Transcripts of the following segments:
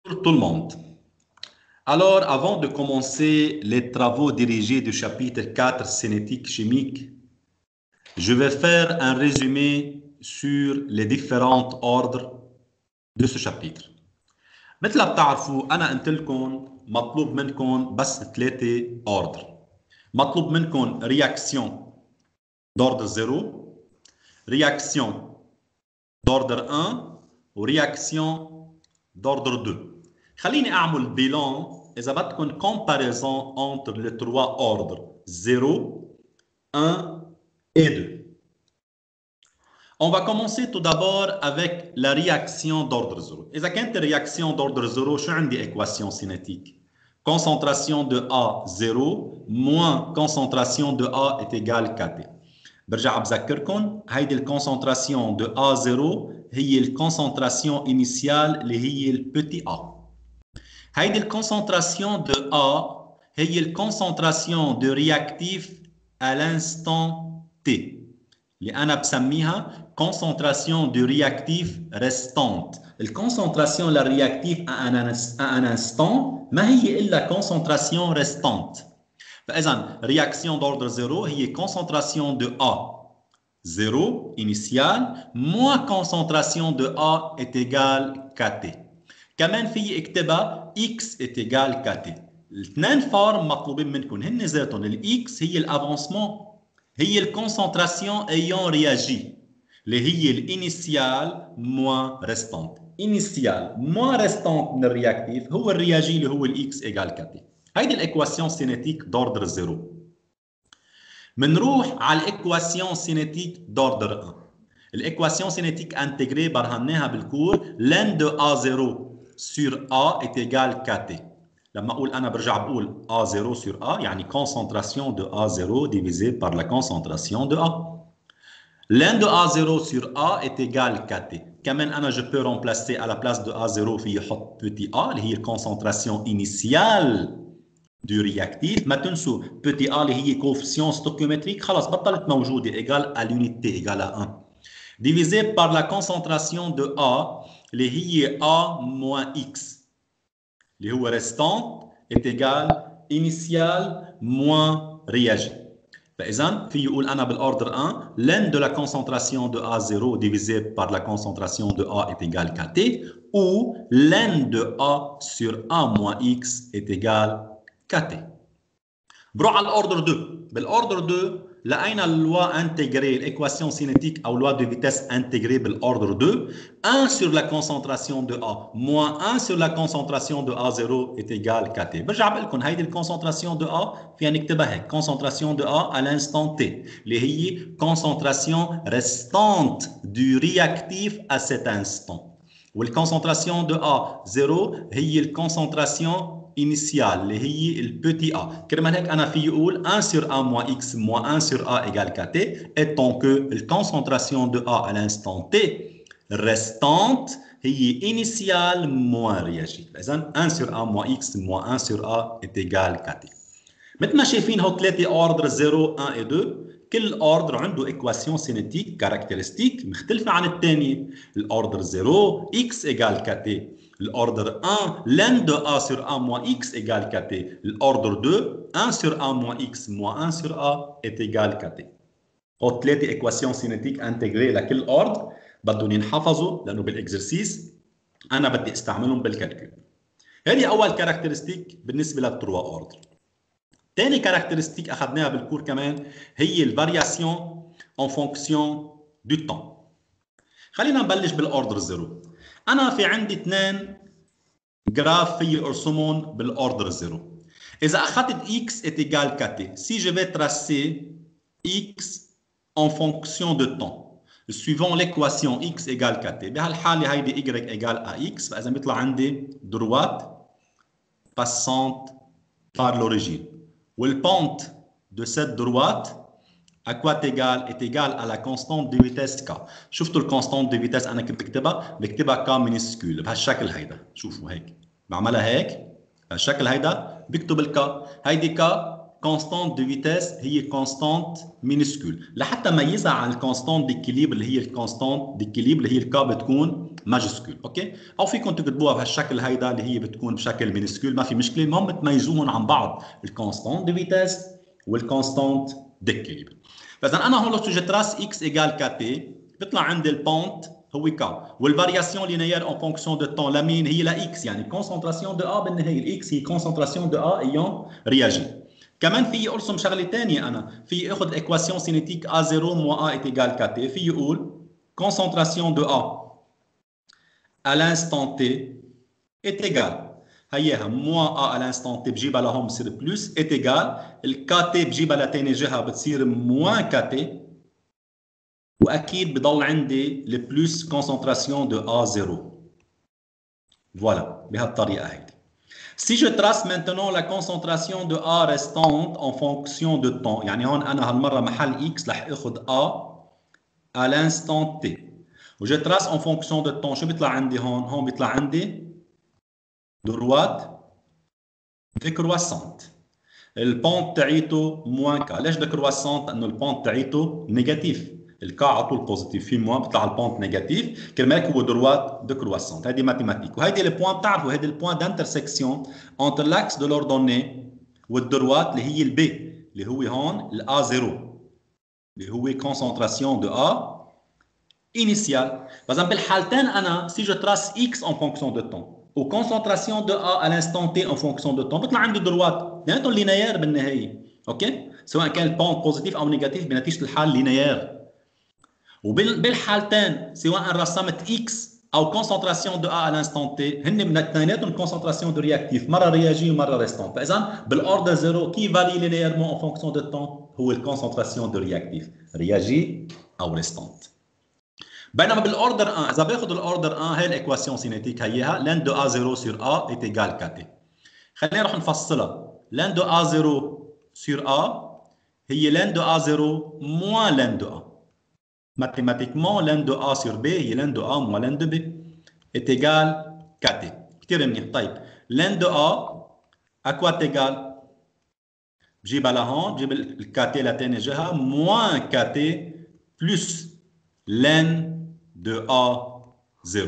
Pour tout le monde. Alors, avant de commencer les travaux dirigés du chapitre 4 cinétique chimique, je vais faire un résumé sur les différents ordres de ce chapitre. مثل ما بتعرفوا أنا قلت لكم مطلوب منكم بس 3 ordres. مطلوب منكم réaction d'ordre 0, réaction d'ordre 1 و réaction d'ordre 2. خليني أعمل bilan إذا بدكم comparaison entre les 3 ordres 0, 1 et 2. On va commencer tout d'abord avec la réaction d'ordre 0. إذا كانت réaction d'ordre 0 شو عندي équation cinétique? Concentration de A 0 moins concentration de A est égale KT. برجع بذكركم هيدي الكونسنتراسيون de A0 هي الكونسنتراسيون initiale اللي هي البتي A. هيدي الكونسنتراسيون de A هي الكونسنتراسيون de réactif à l'instant T اللي أنا بسميها concentration de réactif restante. الكونسنتراسيون للرياكتيف à un instant ما هي إلا concentration restante. فإذا réaction d'ordre 0 هي concentration de A 0 initiale moins concentration de A est égale KT. كمان في اكتبها X est égal KT. الاثنين فورم مطلوبين منكم هن ذاتهم الإكس هي الافونسمون هي الكونسنتراسيون ayant réagi اللي هي الانيسيال موان ريستونت. انيسيال موان ريستونت من الرياكتيف هو الرياجي اللي هو الإكس إيجال كاتي. هيدي الايكواسيون سينيتيك دوردر 0. منروح على الايكواسيون سينيتيك دوردر 1. الايكواسيون سينيتيك انتجري برهناها بالكور لن دو A0 sur A est égal KT. لما اقول انا برجع بقول A0 sur A يعني concentration de A0 divisé par la concentration de A. L'un de A0 sur A est égal KT. كمان أنا je peux remplacer à la place de A0 في يحط petit a اللي هي الكونسنتراسيون initiale du réactif. ما تنسوا petit a اللي هي coefficient stoichiométrique خلاص بطلت موجودة égal à l'unité égal à 1. Divisé par la concentration de A اللي هي A moins X اللي هو restante est égal initial moins réagi. فإذا في يقول أنا بالأوردر 1 l'un de la concentration de A0 divisé par la concentration de A est égal KT ou l'un de A sur A moins X est égal KT. بروح على الأوردر 2. بالأوردر 2 لقينا اللوا انتجري l'équation cinétique أو loi de vitesse intégrée بالأوردر 2 1 sur la concentration de A moins 1 sur la concentration de A0 est égal KT. برجع بقول لكم هيدي الكونسنتراسيون de A فيها نكتبها هيك concentration de A à l'instant T اللي هي concentration restante du réactif à cet instant. والكونسنتراسيون de A0 هي الكونسنتراسيون initiale اللي هي البتي a. كرمال هيك أنا في يقول 1 sur A moins X moins 1 sur A égale KT étant que la concentration de A à l'instant T restante هي initiale moins réagit. إذن 1 sur A moins X moins 1 sur A est égal KT. مثل ما شايفين هو 3 ordres 0, 1 et 2. كل ordre عنده équation cinétique caractéristique مختلفة عن الثاني. الأوردر 0 X égale KT. L'ordre 1, l'un de A sur A moins X égale KT. L'ordre 2, 1 sur A moins X moins 1 sur A est égal KT. هو 3 équations cinétiques intégrées لكل ordre بدهم ينحفظوا لأنه بالإكزرسيس أنا بدي استعملهم بالكالكول. هذه أول كاركترستيك بالنسبة للتروا أوردر. ثاني كاركترستيك أخذناها بالكور كمان هي الفارياسيون en fonction du temps. خلينا نبلش بالأوردر 0. أنا في عندي 2 جراف في ارسمون بالأوردر 0. إذا أخذت X est égal KT, si je vais tracer X en fonction de temps, suivant l'équation X égale KT, بهالحالة هيدي Y égale à X, فإذا بيطلع عندي droite passante par l'origine. والpente de cette droite à quoi est égal à la constante de vitesse K. شفتوا الكونستانت de vitesse أنا كنت بكتبها K minuscule بهالشكل هيدا. شوفوا هيك بعملها هيك بهالشكل هيدا بكتب الك. هيدي K constante de vitesse هي constante minuscule. لحتى ميزها عن الكونستانت d'équilibre اللي هي الكونستانت d'équilibre اللي هي الك بتكون ماجسكول. اوكي، او فيكم تكتبوها بهالشكل هيدا اللي هي بتكون بشكل مينسكول، ما في مشكله. المهم تميزوهم عن بعض، الكونستانت دي فيتاس والكونستانت ديكيليبر. فاذا انا هون لو جو تراس اكس ايجال كتي بيطلع عندي البونت هو كا، والفارياسيون لينيير اون فونكسيون دو طون لمين هي لاكس، يعني كونسنتراسيون دو ا بالنهايه. الاكس هي كونسنتراسيون دو ا ايون رياجي. كمان في ارسم شغله ثانيه، انا في اخذ الايكواسيون سينيتيك ا 0 موا ا ايت ايجال كتي، في يقول concentration de A à l'instant T est égale. هيها moins A à l'instant T بجيبها لهون بصير بلس est égal ال KT بجيبها لتاني جهة بتصير moins KT، وأكيد بضل عندي le plus concentration de A0. Voilà بهالطريقة هيدي. Si je trace maintenant la concentration de A restante en fonction de temps، يعني هون أنا هالمرة محل X رح آخذ A à l'instant T. وجي تراس en fonction de temps، شو بيطلع عندي هون؟ هون بيطلع عندي droite décroissante. البونت تاعيته موان كا، ليش décroissante؟ لأنه البونت تاعيته نيجاتيف، الكا على طول بوزيتيف، في موان بيطلع البونت نيجاتيف، كرمال هو droite décroissante. هيدي ماتيماتيك، وهيدي البوان بتعرفوا هيدي البوان d'intersection entre l'axe de l'ordonnée والدروات اللي هي البي، اللي هو هون الA 0 اللي هو concentration de A initial. Par exemple, بالحالتين أنا si je trace X en fonction de temps ou concentration de A à l'instant T en fonction de temps بيطلع عندي دروات لأنهم لينيير بالنهاية. أوكي؟ سواء كان البونت بوزيتيف أو نيجاتيف بنتيجة الحال لينيير. وبالحالتين سواء رسمت X أو concentration de A à l'instant T هن من اثنيناتهم concentration de رياكتيف، مرة رياجي ومرة ريستون. فإذا بالأوردر زيرو كي فاري لينييرمون en fonction de temps هو الكونسنتراسيون دو رياكتيف، رياجي أو ريستونت. بينما بالاوردر 1 اذا باخذ الاوردر 1 هي الايكواسيون سينيتيك هيها لين دو ا 0 سور ا ايت ايجال كاتي. خلينا نروح نفصلها. لين دو ا 0 سور ا هي لين دو ا 0 موان لين دو ا. ماتيماتيكمون لين دو ا سور بي هي لين دو ا موان لين دو بي ايت ايجال كاتي. كثير منيح. طيب لين دو ا اكوا تيجال؟ بجيبها لهون، بجيب الكاتي لتاني جهه موان كاتي بلس لين de A0،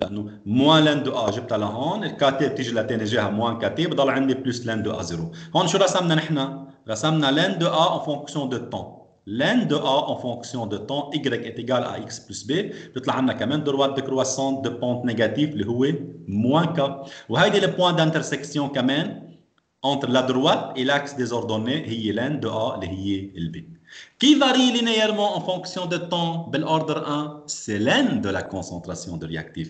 لأنه موان لين دو A جبتها لهون، الكاتي بتيجي لتاني جهة موان كاتي، بضل عندي بلس لين دو A0. هون شو رسمنا نحن؟ رسمنا لين دو A en fonction de temps. لين دو A en fonction de temps Y est égal à X plus B، بيطلع عندنا كمان droite décroissante de pente négative اللي هو موان K. وهيدي le point d'intersection كمان entre la droite et l'axe des ordonnées هي لين دو A اللي هي الB. Qui varie linéairement en fonction de temps بالordre 1 c'est l'N de la concentration de réactif.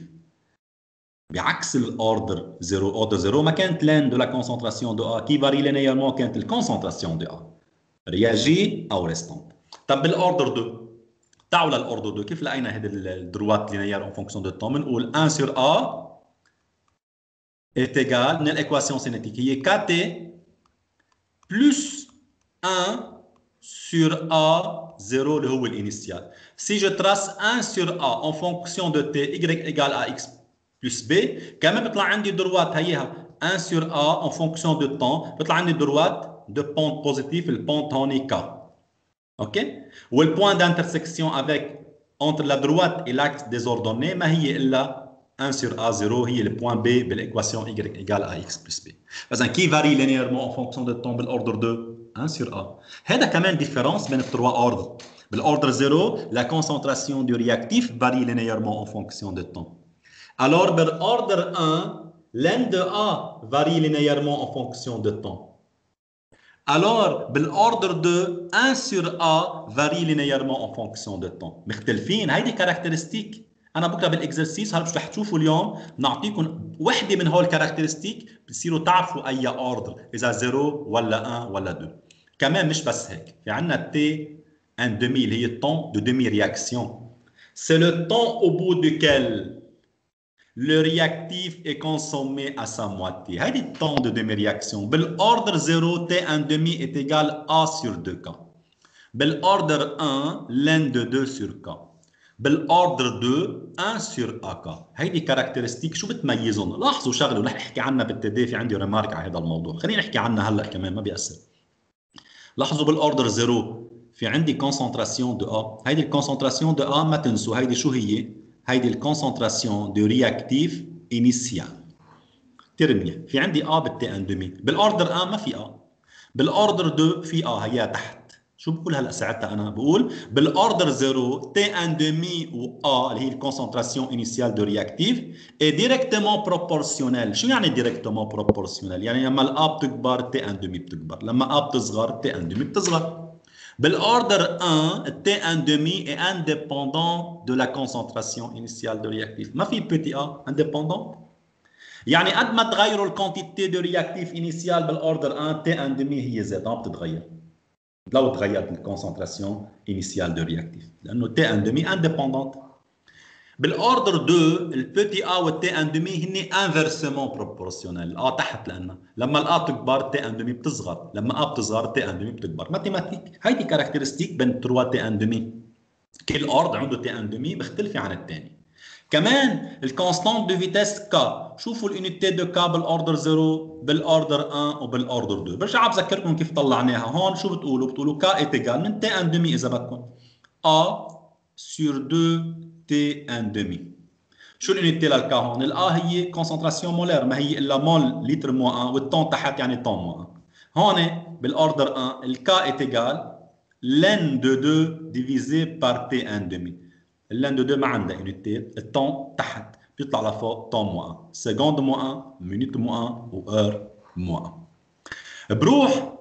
بعكس الاوردر 0، اوردر 0 ما كانت l'N de la concentration de A. qui varie linéairement كانت الكونسنتراسيون de A رياجي او ريستونت. طب بالاوردر 2 تعالوا للاوردر 2 كيف لقينا هذه الدروات لينيير en fonction de temps؟ بنقول 1 sur A est égal من الايكواسيون سينيتيك هي KT plus 1 sur A0 اللي هو الانيسيال. Si je trace 1 sur A en fonction de T Y égale à X plus B، كمان بيطلع عندي دروات هيها 1 sur A en fonction de temps، بيطلع عندي دروات de pente positif، البونت هون K. اوكي؟ والبوان d'intersection avec entre la droite et l'axe des ordonnées ما هي الا 1 sur A0 هي le point B بالايكواسيون Y égale à X plus B. فإذا qui varie linéairement en fonction de temps بالordre 2 1 sur A. هذا كمان différence بين التروا ordres. بالاوردر 0 la concentration du réactif varie linéairement en fonction de temps. Alors بالاوردر 1 l'N de A varie linéairement en fonction de temps. Alors بالاوردر 2 1 sur A varie linéairement en fonction de temps. مختلفين، هيدي كاركترستيك. انا بكره بالاكزرسيس هلا مش رح تشوفوا اليوم نعطيكم وحده من هول الكاركترستيك بتصيروا تعرفوا اي اوردر، اذا 0 ولا 1 ولا 2. كمان مش بس هيك، في عندنا T un demi اللي هي الطون دو demi réaction. C'est le temps au bout duquel le réactif est consommé à sa moitié. هيدي الطون دو demi réaction. بالاوردر 0 T un demi est égal A sur 2K. بالاوردر 1 l'N de 2 sur K. بالاوردر 2 1 sur AK. هيدي كاركترستيك شو بتميزهم؟ لاحظوا شغله رح احكي عنها بالتدي، في عندي ريمارك على هذا الموضوع، خلينا نحكي عنها هلا كمان ما بيأثر. لاحظوا بالاوردر 0 في عندي كونسنتراسيون دو A. هيدي الكونسنتراسيون دو A ما تنسوا هيدي شو هي؟ هيدي الكونسنتراسيون دو رياكتيف انيسيال. كثير منيح. في عندي A بالتي ان دومي، بالاوردر A ما في A، بالاوردر 2 في A هي تحت. شو بقول هلا ساعتها انا؟ بقول بالاوردر 0 تي ان دومي و A اللي هي الكونسنتراسيون انيسيال دو رياكتيف اي ديريكتومون بروبورسيونيل. شو يعني ديريكتومون بروبورسيونيل؟ يعني لما الA بتكبر تي ان دومي بتكبر، لما A بتصغر تي ان دومي بتصغر. بالاوردر 1 تي ان دومي est indépendant de la concentration initiale de réactif. ما في petit a indépendant. يعني قد ما تغيروا الكونتيتي دو رياكتيف انيسيال بالاوردر 1 تي ان دومي هي ذاتها ما بتتغير لو تغيرت الكونسنتراسيون انيسيال دو رياكتيف، لانه تي ان دومي انديبوندونت. بالاوردر 2 البيتي ا والتي ان دومي هن انفرسمون بروبورسيونيل. الA تحت، لانه لما الA تكبر تي ان دومي بتصغر، لما A بتصغر تي ان دومي بتكبر. ماتيماتيك. هيدي كاركترستيك بين 3 تي ان دومي. كل اوردر عنده تي ان دومي مختلفه عن الثاني. كمان الكونستانت دو فيتيس كا، شوفوا اليونيتي دو كا بالاوردر 0 بالاوردر 1 وبالاوردر 2. برجع بذكركم كيف طلعناها. هون شو بتقولوا؟ بتقولوا كا ايت ايجال من تي ان دومي اذا بدكم ا سور 2 تي ان دومي. شو اليونيتي للكا هون؟ الA هي كونسنتراسيون مولير، ما هي الا مول لتر مو 1، والطون تحت يعني طون مو 1. هون بالاوردر 1 الكا ايت ايجال لن دو 2 ديفيزي بار تي ان دومي. اللان دو 2 ما عندها يونيتي، الطون تحت بيطلع لفوق طون مو 1، سكوند مو 1، مينوت مو 1 وهور مو 1. بروح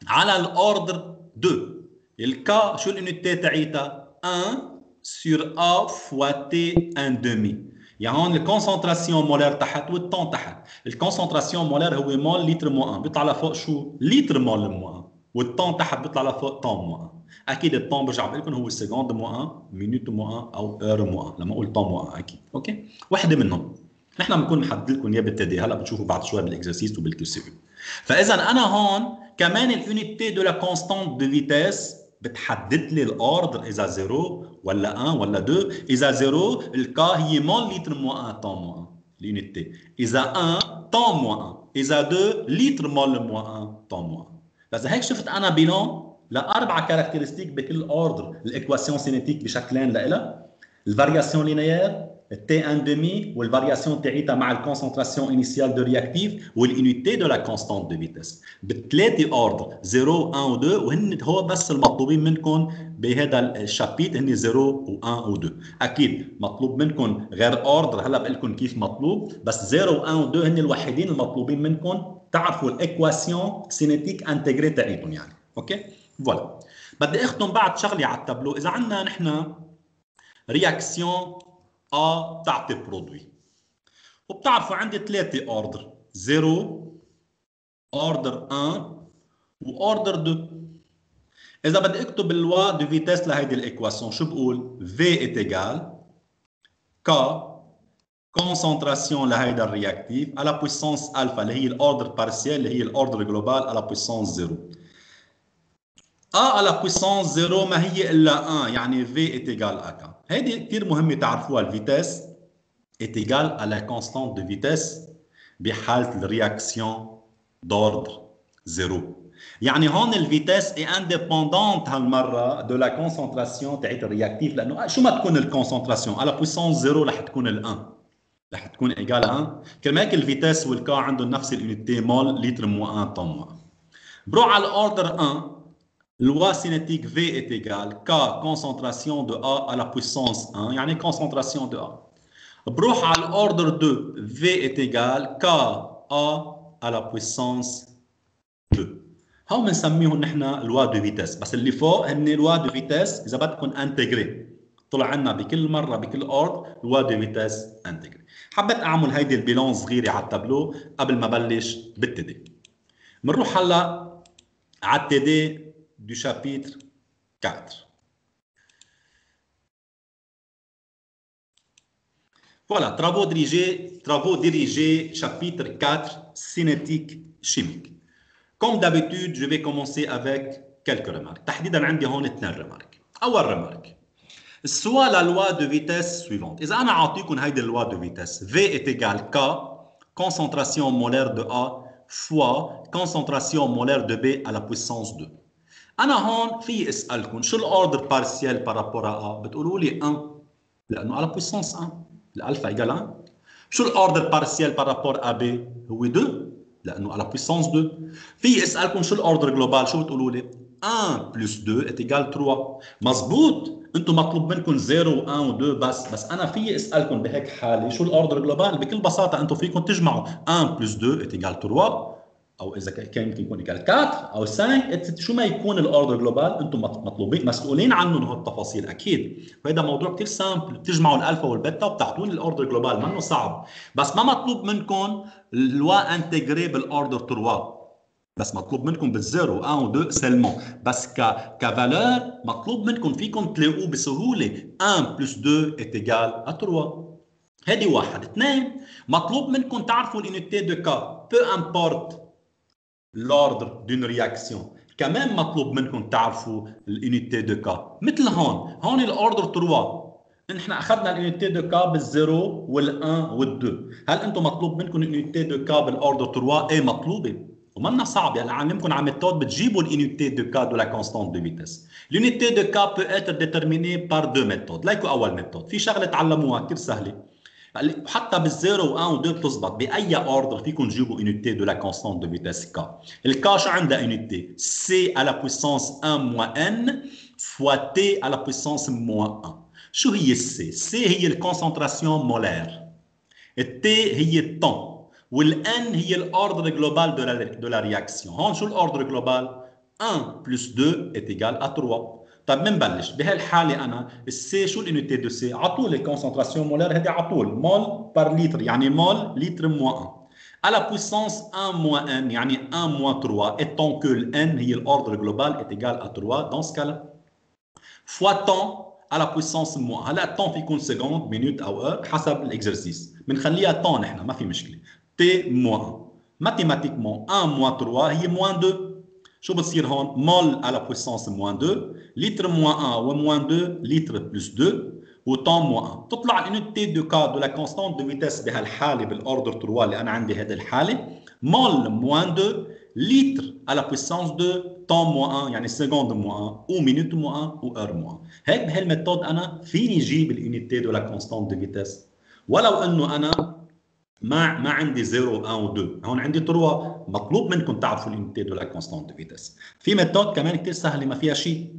على الاوردر 2 الكا شو اليونيتي تاعيتها؟ 1 sur A fois T un demi. يعني هون الكونسنتراسيون مولير تحت والطون تحت. الكونسنتراسيون مولير هو مول لتر مو 1، بيطلع لفوق شو؟ لتر مول مو 1، والطون تحت بيطلع لفوق طون مو 1. اكيد الطون برجع بقول لكم هو سكوند مو 1، مينوت مو 1 او اور مو 1 لما اقول طون مو 1 اكيد. اوكي، وحده منهم نحن بنكون محدد لكم اياه بالتي دي، هلا بتشوفوا بعد شوي بالاكزرسيس وبالكيو. فاذا انا هون كمان اليونيتي دو لا كونستانت دو فيتيس بتحدد لي الاوردر اذا 0 ولا 1 ولا 2. اذا 0 الكا هي مول لتر مو 1 طون مو 1 اليونيتي، اذا 1 طون مو 1، اذا 2 لتر مول مو 1 طون مو 1. فاذا هيك شفت انا بيلون لاربع كاركترستيك بكل اوردر. الايكواسيون سينيتيك بشكلين لها، الفارياسيون لينيير التي ان دومي والفارياسيون تاعيتها مع الكونسنتراسيون انيسيال دو رياكتيف واليونيتي دو لا كونستانت دو فيتيس بالثلاثه اوردر 0 1 و 2. وهن هو بس المطلوبين منكم بهذا الشابيت هن 0 و 1 و 2. اكيد مطلوب منكم غير اوردر، هلا بقول لكم كيف مطلوب، بس 0 و 1 و 2 هن الوحيدين المطلوبين منكم تعرفوا الايكواسيون سينيتيك انتجري تاعيتهم يعني. اوكي فوالا. بدي اختم بعد شغله على التابلو. اذا عندنا نحن رياكسيون A بتعطي برودوي، وبتعرفوا عندي ثلاثة اوردر 0 اوردر 1 واوردر 2. إذا بدي اكتب اللوا دو فيتيس لهيدي الايكواسيون شو بقول؟ V est égal K كونسنتراسيون لهيدا الرياكتيف على بويسونس الفا اللي هي الاوردر بارسيال اللي هي الاوردر جلوبال على بويسونس 0. A على بويسونس 0 ما هي الا 1، يعني V est égal à K. هيدي كثير مهمة تعرفوها. الفيتيس est égal à la constante de vitesse بحالة الرياكسيون d'ordre 0. يعني هون الفيتيس est indépendante هالمرة de la concentration تاعت الرياكتيف، لأنه شو ما تكون الكونسنتراسيون على بويسونس 0 رح تكون ال 1، رح تكون إيجال 1. كرمال هيك الفيتيس والكا عندهم نفس اليونيتي مول لتر مو 1 طن 1. بروح على الاوردر 1 loi cinétique V est égale K concentration de A à la puissance 1 يعني concentration de A. بروح على الاوردر 2 V est égal KA à la puissance 2. هو بنسميهم نحن لوا دو فيتيس، بس اللي فوق هن لوا دو فيتيس اذا بدكم انتجري. طلع عنا بكل مره بكل اوردر لوا دو فيتيس انتجري. حبيت اعمل هيدي البيلون صغيره على التابلو قبل ما بلش بالتدي. بنروح هلا على التدي دو شابيتر 4. Voilà, travaux dirigés, chapitre 4, cinétique chimique. Comme d'habitude, je vais commencer avec quelques remarques. تحديدا عندي هون 2 remarques. أول remarque. Soit la loi de vitesse suivante. إذا أنا أعطيكم هيدي اللوا de vitesse. V est égal K, concentration molaire de A, fois concentration molaire de B à la puissance 2. أنا هون في أسألكم شو الأوردر بارسيال par rapport à A؟ بتقولوا لي 1. لانه على بويسونس 1 الالفا ايجال 1. شو الاوردر بارسيال بار رابور ا بي؟ هو 2 لانه على بويسونس 2. في اسالكم شو الاوردر جلوبال، شو بتقولوا لي؟ 1 بلس 2 est égal 3. مزبوط، انتم مطلوب منكم 0 و1 و2 بس انا في اسالكم بهيك حاله شو الاوردر جلوبال. بكل بساطه انتم فيكم تجمعوا 1 بلس 2 est égal 3، او اذا كان يمكن يكون ايجال 4 او 5، شو ما يكون الاوردر جلوبال انتم مطلوبين مسؤولين عنهم هول التفاصيل اكيد. وهذا موضوع كثير سامبل، بتجمعوا الالفا والبيتا وبتعطوني الاوردر جلوبال، منه صعب. بس ما مطلوب منكم الوا انتجري بالاوردر 3، بس مطلوب منكم بالزيرو 1 و 2 سلمون. بس كفالور مطلوب منكم فيكم تلاقوه بسهوله 1 بلس 2 est égal à 3. هذه واحد. اثنين، مطلوب منكم تعرفوا الانيتي دو كا peu importe l'ordre d'une réaction. كمان مطلوب منكم تعرفوا الانيتي دو كا. مثل هون الاوردر 3 نحن اخذنا الانيتي دو كا بالزيرو وال1 وال2. هل انتم مطلوب منكم الانيتي دو كا بالاوردر 3؟ ايه مطلوبه ومنا صعب. يعني اعلمكم على ميثود بتجيبوا الانيتي دو كا دو لا كونستانت دو فيتيس. الانيتي دو كا peut être déterminée par deux méthodes. ليكو اول ميثود في شغله تعلموها كثير سهله، حتى بالزيرو و1 و2 بتزبط. باي اوردر فيكم تجيبوا انيتي دو لا كونستانت دو فيتيس كا. الكا شو عندها انيتي؟ سي على بويسونس 1 موان ان فوا تي على بويسونس موان 1. شو هي السي؟ السي هي الكونسنتراسيون مولير، التي هي الطن، والان هي الاوردر جلوبال دو لا رياكسيون. هون شو الاوردر جلوبال؟ 1 بلس 2 est égal à 3. طيب بنبلش بهالحاله. انا السي شو الانيتي دو سي؟ على طول الكونسنتراسيون مولير هذه على طول مول بار لتر، يعني مول لتر موان 1 على بويسونس 1 موان ان يعني 1 موان 3 étant que الان هي الاوردر جلوبال est égal à 3 dans ce cas-là fois temps à la puissance moins. هلا temps فيكون سكوند مينوت او اور حسب الاكزرسيس، بنخليها temps نحن ما في مشكله. تي موان ماتيماتيكمون 1 موان 3 هي موان 2. شو بتصير هون؟ مول على بويسونس موان 2 لتر موان 1 وموان 2 لتر بلس 2 وطون موان 1. تطلع الانيتي دو كا دو لا كونستانت دو فيتيس بهالحاله بالاوردر 3 اللي انا عندي هذه الحاله مول موان 2 لتر على بويسونس 2 طون موان 1 يعني سكوند موان 1 او مينوت موان 1 و اور موان 1. هيك بهالميثود انا فيني جيب الانيتي دو لا كونستانت دو فيتيس ولو انه انا ما عندي 0 1 و 2. هون عندي 3. مطلوب منكم تعرفوا الانيتي دو لا كونستانت دو فيتيس. في ميثود كمان كثير سهله ما فيها شيء.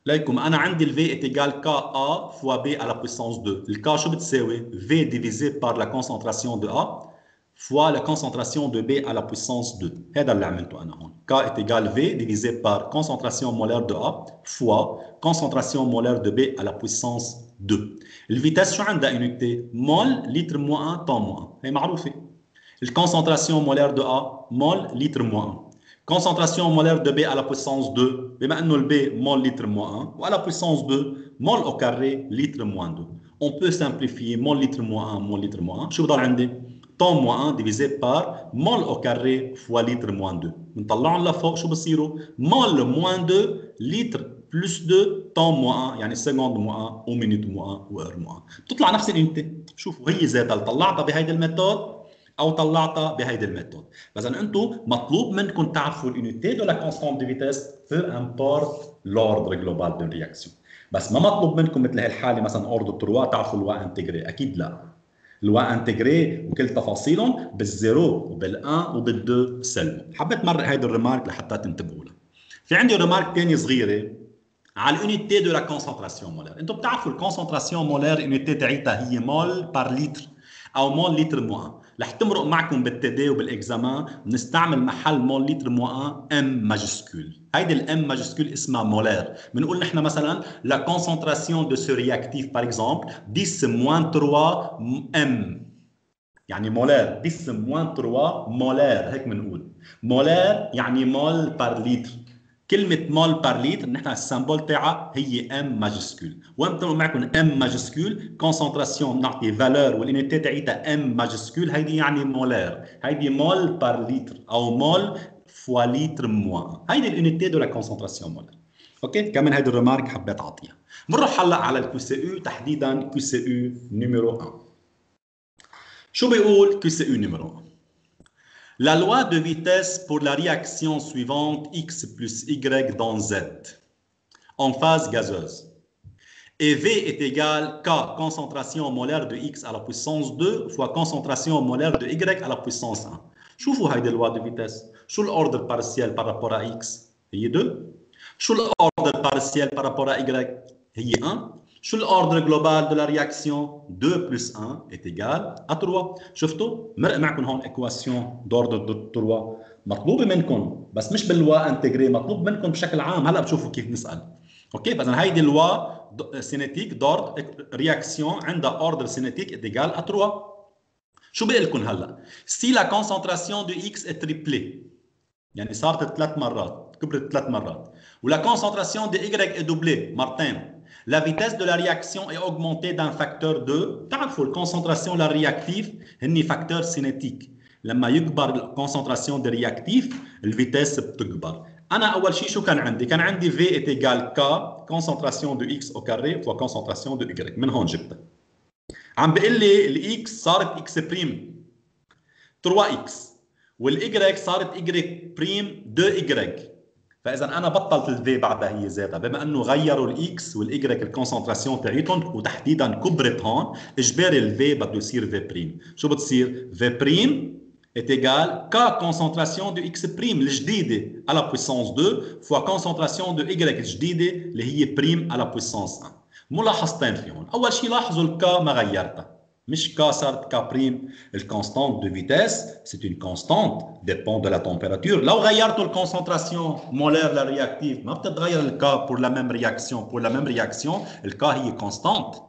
ليكم انا عندي الفي est égal كا ا فوا بي على بويسونس 2. الكا شو بتساوي؟ في ديفيزي بار لا كونسنتراسيون دو ا فوا لا كونسنتراسيون دو بي على بويسونس 2. هذا اللي عملته انا هون. كا est égal في ديفيزي بار كونسنتراسيون مولير دو ا فوا كونسنتراسيون مولير دو بي على بويسونس 2. الفيتاس شو عندها انيتي؟ مول لتر موان 1 طون موان 1. هي معروفه. الكونسنتراسيون مولير دو ا مول لتر موان 1. concentration molaire de B à la puissance 2 بما انه الB mol litre moins 1 ou à la puissance 2 mol au carré litre moins 2. On peut simplifier mol litre moins 1 mol litre moins 1. شو بضل عندي؟ temps moins 1 divisé par mol au carré fois litre moins 2. بنطلعهم لفوق شو بصيروا؟ mol moins 2 litre plus 2 temps moins 1 يعني seconde moins 1 ou minute moins 1 ou heure moins 1. بتطلع نفس الانتي. شوفوا هي ذاتها طلعتها بهيدي الميثود او طلعتها بهيدي الميثود. اذا انتم مطلوب منكم تعرفوا الانيتي دو لا كونستانت دو فيتيس peu importe l'ordre global de réaction. بس ما مطلوب منكم مثل هالحاله مثلا اوردر 3 تعرفوا الوا انتجري، اكيد لا. الوا انتجري وكل تفاصيلهم بالزيرو وبال1 وبال2 سلموا. حبيت مرق هيدي الريمارك لحتى تنتبهوا لها. في عندي ريمارك ثانيه صغيره على الانيتي دو لا كونسنتراسيون مولير. انتم بتعرفوا الكونسنتراسيون مولير الانيتي تاعتها هي مول بار لتر او مول لتر موان. رح تمرق معكم بالتي دي وبالاكزامان بنستعمل محل مول لتر موان ام ماجسكول. هيدي الام ماجسكول اسمها مولير. بنقول نحن مثلا لا كونسنتراسيون دو سو رياكتيف بار اكزومبل 10 موان 3 ام يعني مولير. 10 موان 3 مولير هيك بنقول. مولير يعني مول بار لتر. كلمة مول بار لتر نحن السامبول تاعها هي ام ماجسكول. وين بتقول معكم ام ماجسكول؟ كونسنتراسيون بنعطي فالور والانيتي تاعتها ام ماجسكول، هيدي يعني مولير. هيدي مول بار لتر او مول فوا لتر موان. هيدي الانيتي دو لا كونسنتراسيون مولير. اوكي كمان هيدي الريمارك حبيت اعطيها. بنروح هلا على الكيو سي او تحديدا كيو سي او نيميرو 1. شو بيقول كيو سي او نيميرو 1؟ La loi de vitesse pour la réaction suivante x plus y dans z en phase gazeuse Et V est égal K, concentration molaire de X à la puissance 2 fois concentration molaire de Y à la puissance 1. شوفوا هيدي اللوا de vitesse. شو l'ordre partiel par rapport à X؟ هي 2. شو l'ordre partiel par rapport à Y؟ هي 1. شو l'ordre global de la réaction؟ 2 plus 1 est égal à 3. شفتوا؟ مرق معكم هون équation d'ordre 3 مطلوبة منكم بس مش باللوا انتجري، مطلوب منكم بشكل عام. هلا بتشوفوا كيف نسأل. اوكي، فاذا هيدي اللوا cinétique d'ordre réaction عندها ordre cinétique est égal à 3. شو بقول لكم هلا؟ si la concentration de X est triplée يعني صارت 3 مرات، كبرت 3 مرات، ولا concentration de Y est doublée مرتين، la vitesse de la réaction est augmentée d'un facteur 2. بتعرفوا الكونسنتراسيون للرياكتيف هني فاكتور سينيتيك، لما يكبر الكونسنتراسيون دي رياكتيف الفيتاس بتكبر. انا اول شيء شو كان عندي؟ كان عندي V est égal K concentration de X au carré fois concentration de Y، من هون جبتها. عم بقول لي الاكس صارت X بريم 3X والاي صارت Y بريم 2Y، فاذا انا بطلت الفي بعدها هي ذاتها، بما انه غيروا الاكس والاي الكونسنتراسيون تاعيتهم وتحديدا كبرت هون، اجباري الفي بده يصير في بريم. شو بتصير؟ في بريم est égal K concentration de X prime الجديدة à la puissance 2 fois concentration de Y الجديدة اللي هي بريم à la puissance 1. ملاحظتين فيهم. أول شيء لاحظوا الكا ما غيرتها، مش K صارت K prime. الconstante de vitesse c'est une constante dépend de la température. لو غيرتوا الكونسنتراسيون مولير للرياكتيف ما بتتغير الكا pour la même réaction. pour la même réaction الكا هي constante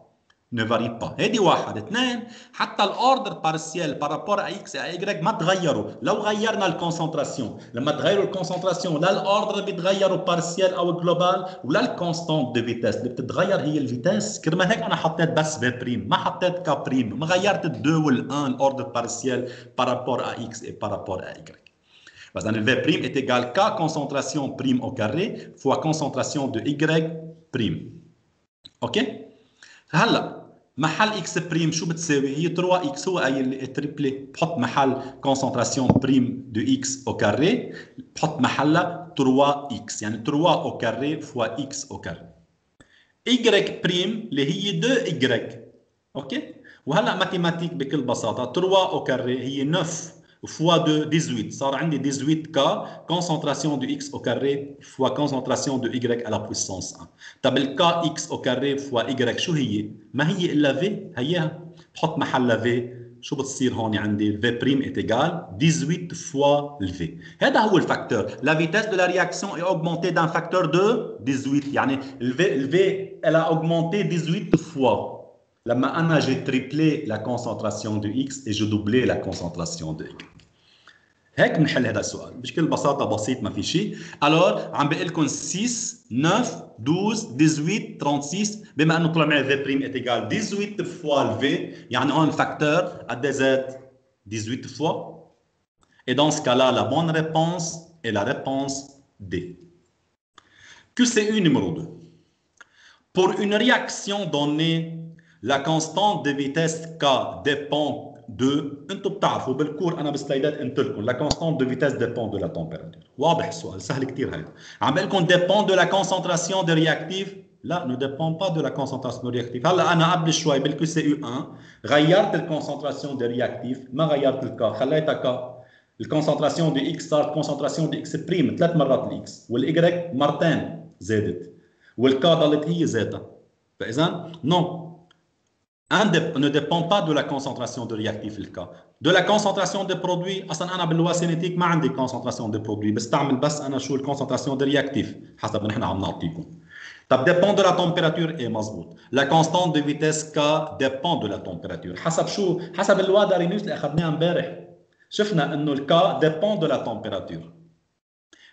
ne varie pas. هيدي واحد. اثنين، حتى الاوردر بارسيال بارابور ا اكس ا اي ما تغيروا. لو غيرنا الكونسنتراسيون، لما تغيروا الكونسنتراسيون لا الاوردر بيتغيروا بارسيال او جلوبال ولا الكونستانت دو فيتاس، اللي بتتغير هي الفيتاس. كرمال هيك انا حطيت بس في بريم، ما حطيت كا بريم، ما غيرت الدو والان الاوردر بارسيال بارابور ا اكس et بارابور ا اي. فاذا الفي بريم est égal K concentration prime au carré fois concentration de Y prime. اوكي؟ هلا محل اكس بريم شو بتساوي؟ هي 3 اكس، هو قايل لي تريبلي، بحط محل كونسنتراسيون بريم دو اكس او كاري، بحط محلها 3 اكس، يعني 3 او كاري فوا اكس او كاري. اي بريم اللي هي 2 اي. اوكي؟ وهلا ماتيماتيك بكل بساطه 3 او كاري هي 9 fois 2 18، صار عندي 18K concentration de X au carré fois concentration de Y à la puissance 1. طب ال KX au carré fois Y شو هي؟ ما هي إلا V، هيها بحط محلها V. شو بتصير هون عندي؟ ال V prime est égal 18 fois le V. هذا هو الفاكتور. La vitesse de la réaction est augmentée d'un facteur de 18، يعني ال V elle a augmenté 18 fois. لما انا j'ai triplé la concentration de X et je doublé la concentration de Y. هيك بنحل هذا السؤال بكل بساطه، بسيط ما في شيء. الور عم بقول لكم 6 9 12 18 36، بما انه طلع معي في بريم est égal 18 fois le V، يعني هون الفاكتور قد ايه زاد؟ 18 fois. Et dans ce cas-là, la bonne réponse est la réponse D. QCU numéro 2. Pour une réaction donnée, la constante de vitesse K dépend de، انتم بتعرفوا بالكور انا بالسلايدات قلت لكم la constante de vitesse dépend de la température. واضح السؤال، سهل كثير هذا. عم بقول لكم dépend de la concentration de réactif، لا ne dépend pas de la concentration de réactif. هلا انا قبل شوي بالكيو سي يو 1 غيرت الكونسنتراسيون دي رياكتيف، ما غيرت الكا، خليتها كا. الكونسنتراسيون دي اكس صارت كونسنتراسيون دي اكس بريم 3 مرات الاكس، والاي مرتين زادت، والكا ضلت هي ذاتها. فاذا نو ne dépend pas de la concentration de réactif le cas. De la concentration des produits، اصلا انا باللوا سينيتيك ما عندي concentration des produits، بستعمل بس انا شو الكونسنتراسيون de réactif حسب ما نحن عم نعطيكم. طب dépend de la température، ايه مزبوط. La constante de vitesse K dépend de la température. حسب شو؟ حسب اللوا دارينيوس اللي اخذناه امبارح. شفنا انه ال K dépend de la température.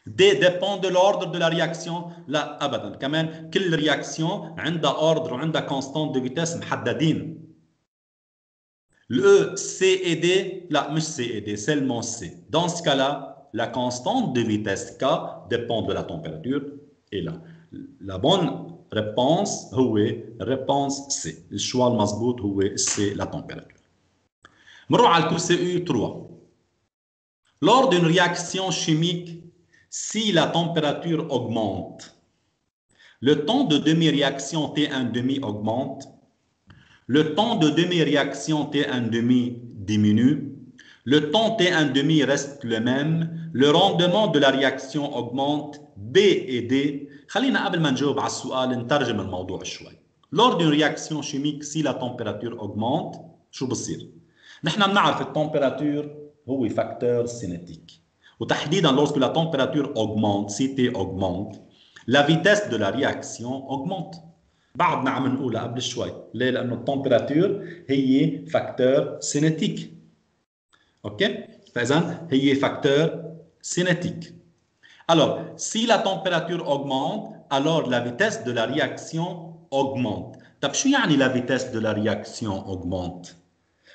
D dépend de l'ordre de la réaction. لا ابدا، كمان كل رياكسيون عندها ordre وعندها constante de vitesse محددين. Le C et D، لا مش C et D، seulement C. Dans ce cas-là, la constante de vitesse K dépend de la température. Et là, la bonne réponse هو réponse C. الشوا المضبوط هو C، la température. نروح على الكو سي 3. Lors d'une réaction chimique, si la température augmente, Le temps de demi-réaction T1,5 augmente. Le temps de demi-réaction T1,5 diminue. Le temps T1,5 reste le même. Le rendement de la réaction augmente. B et D. خلينا قبل ما نجاوب على السؤال نترجم الموضوع شوي. Lors d'une réaction chimique, si la température augmente, شو بصير؟ نحن بنعرف التمبيراتور هو فاكتور سينيتيك. وتحديدا lorsque la température augmente, si T augmente, la vitesse de la réaction augmente. بعدنا عم نقولها قبل شوي. ليه؟ لأنه التمبيراتور هي فاكتور سينيتيك. اوكي؟ فإذا هي فاكتور سينيتيك. Alors, si la température augmente, alors la vitesse de la réaction augmente. طب شو يعني la vitesse de la réaction augmente?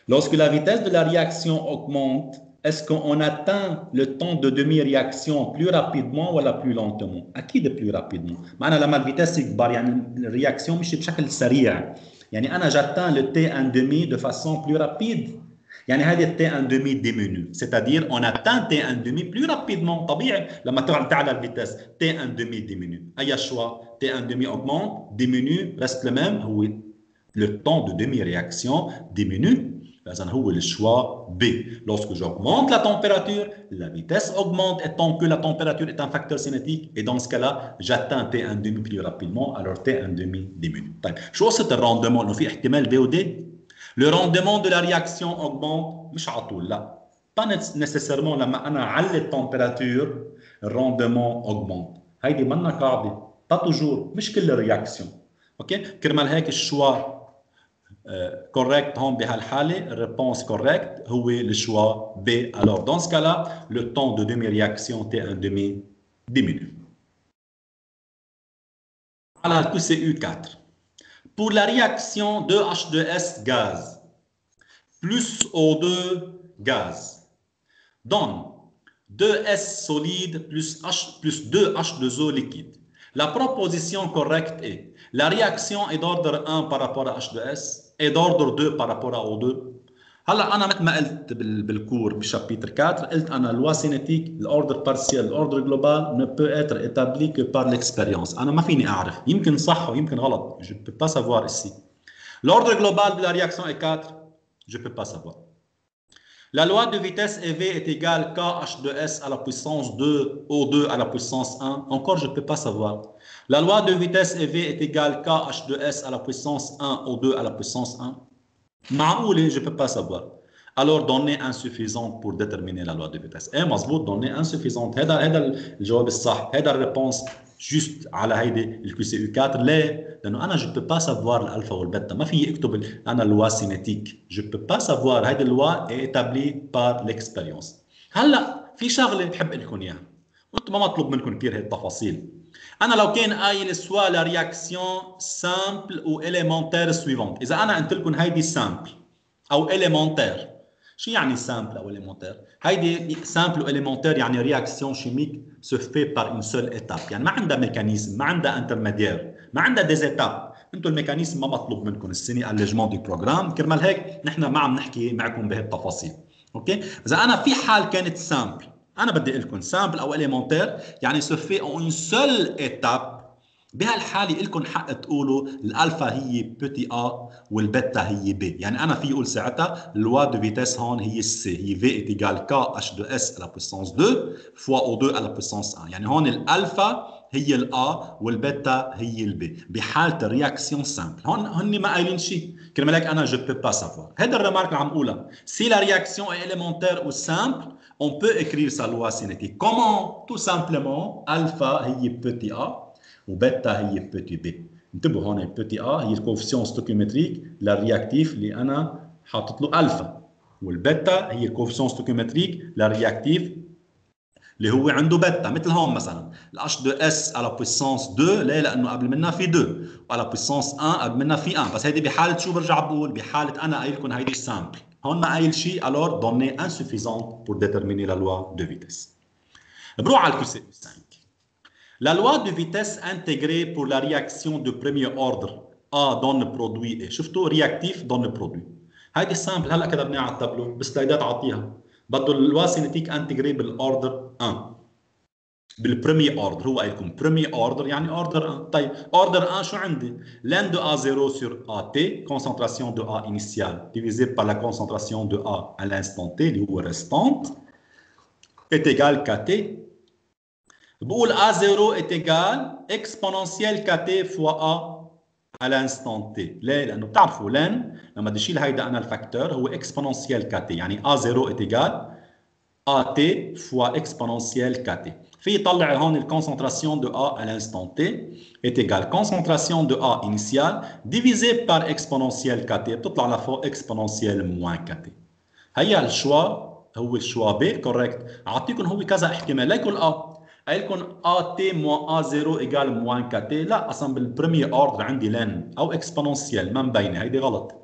Lorsque la vitesse de la réaction augmente, est-ce qu'on atteint le temps de demi-réaction plus rapidement ou plus lentement? أكيد plus rapidement. معنى لما الفيتاس يكبر يعني الرياكسيون مش بشكل سريع. يعني أنا j'atteins le T1,5 de façon plus rapide. يعني هذه T1,5 diminue. C'est-à-dire on atteint T1,5 plus rapidement. طبيعي لما تعلى الفيتاس T1,5 diminue. أي choix? T1,5 augmente, diminue, reste le même. هو le temps de demi-réaction diminue. إذن هو le choix B. Lorsque j'augmente la température, la vitesse augmente étant que la température est un facteur cinétique et dans ce cas-là, j'atteins T1,5 plus rapidement, alors T1,5 diminue. طيب شو قصة الرندمون؟ إنه في احتمال B و D؟ Le rendement de la réaction augmente مش على طول لا. Pas nécessairement لما أنا علي التمبيراتور الرندمون augmente. هيدي منا قاعدة. Pas toujours. مش كل الرياكسيون. اوكي؟ كرمال هيك الشوا correct هون بهالحالة réponse correct هو le choix B. Alors dans ce cas-là, le temps de demi-réaction T1,5 diminue. على le QCU4. Pour la réaction 2H2S gaz plus O2 gaz donne 2S solide plus 2H2O liquide. La proposition correcte est la réaction est d'ordre 1 par rapport à H2S et d'ordre 2 par rapport à O2. هلا انا مثل ما قلت بالكور بشابيتر 4 قلت انا لوا سينيتيك الاوردر بارسيال الاوردر جلوبال ne peut être établi que par l'expérience. انا ما فيني اعرف يمكن صح ويمكن غلط. Je peux pas savoir ici. L'ordre global de la réaction est 4. Je peux pas savoir. La loi de vitesse EV est égale KH2S à la puissance 2, O2 à la puissance 1. Encore, je ne peux pas savoir. La loi de vitesse EV est égale KH2S à la puissance 1, O2 à la puissance 1. معقولة, je ne peux pas savoir. Alors, données insuffisantes pour déterminer la loi de vitesse. ايه مظبوط, données insuffisantes. هذا الجواب الصح. هذا الريبونس juste على هيدي الكي سي يو 4. ليه؟ لأنه أنا je ne peux pas savoir الألفا والبيتا. ما في أكتب أنا اللوا سينيتيك. Je ne peux pas savoir. هيدي اللوا est établie par l'expérience. هلا في شغلة بحب لكم إياها. وأنتم ما مطلوب منكم كثير هي التفاصيل. أنا لو كان قايل سوا لا رياكسيون سامبل و إليمونتير سويفونت. إذا أنا قلت لكم هيدي سامبل أو إليمونتير. شو يعني سامبل أو إليمونتير؟ هيدي سامبل و إليمونتير يعني رياكسيون شيميك se fait par une seule étape. يعني ما عندها ميكانيزم، ما عندها انترميديير، ما عندها ديز étapes. انتم الميكانيزم ما مطلوب منكم السنه الليجمون دي بروجرام، كرمال هيك نحن ما عم نحكي معكم بهالتفاصيل. اوكي؟ اذا انا في حال كانت سامبل، انا بدي اقول لكم سامبل او إليمونتير يعني se fait en une seule étape. بهالحاله لكم حق تقولوا الالفا هي بيتي ا والبيتا هي بي. يعني انا في اقول ساعتها لوا دو فيتيس هون هي السي، هي في ايتيغال كا اتش دو اس على بويسونس 2 فوا او 2 على بويسونس 1. يعني هون الالفا هي الا والبيتا هي البي بحاله الرياكسيون سامبل. هون هن ما قايلين شيء، كرمال هيك انا جو بو با سافوار. هذا الريمارك اللي عم اقولها سي لا رياكسيون est élémentaire ou simple on peut écrire sa loi cinétique. Comment? Tout simplement alpha هي بيتي ا وبيتا هي بيتي بي. انتبهوا هون البيتي ا هي الكوفيسيون ستوكيومتريك للرياكتيف اللي انا حاطط له الفا، والبيتا هي الكوفيسيون ستوكيومتريك للرياكتيف اللي هو عنده بيتا. مثل هون مثلا الاتش دو اس على بويسونس 2. ليه؟ لانه قبل منها في 2 وعلى بويسونس 1 قبل منها في 1. بس هيدي بحاله شو برجع بقول؟ بحاله انا قايل لكم هيدي سامبل. هون ما قايل شيء. alors données insuffisantes pour déterminer la loi de vitesse. بروح على الكيو 5. La loi de vitesse intégrée pour la réaction de premier ordre A donne produit et شفتوا réactif donne produit. هيدي السامبل هلا كتبناها على التابلو بسلايدات اعطيها. بده اللوا سينيتيك انتجري بالاوردر 1. بالبريمي اوردر. هو قايل لكم بريمي اوردر يعني اوردر 1. طيب اوردر 1 شو عندي؟ لان دو A0 sur AT, concentration de A initiale divisé par la concentration de A à l'instant T اللي هو restante est égal KT. بقول A0 est égal exponentielle KT fois A à l'instant T. ليه؟ لأنه بتعرفوا لن لما بدي أشيل هيدا أنا الفاكتور هو exponentielle KT، يعني A0 est égal AT fois exponentielle KT. في يطلع هون الكونسنتراسيون de A à l'instant T est égal concentration de A initiale divisé par exponentielle KT، بتطلع لفوق exponentielle moins KT. هيا الشوا هو الشوا ب كوريكت. اعطيكم هو كذا احتمال ليكن A قال لكم AT moins A0 égale moins KT. لا اصلا بالبريمير اوردر عندي لن او exponentielle ما مبينه، هيدي غلط.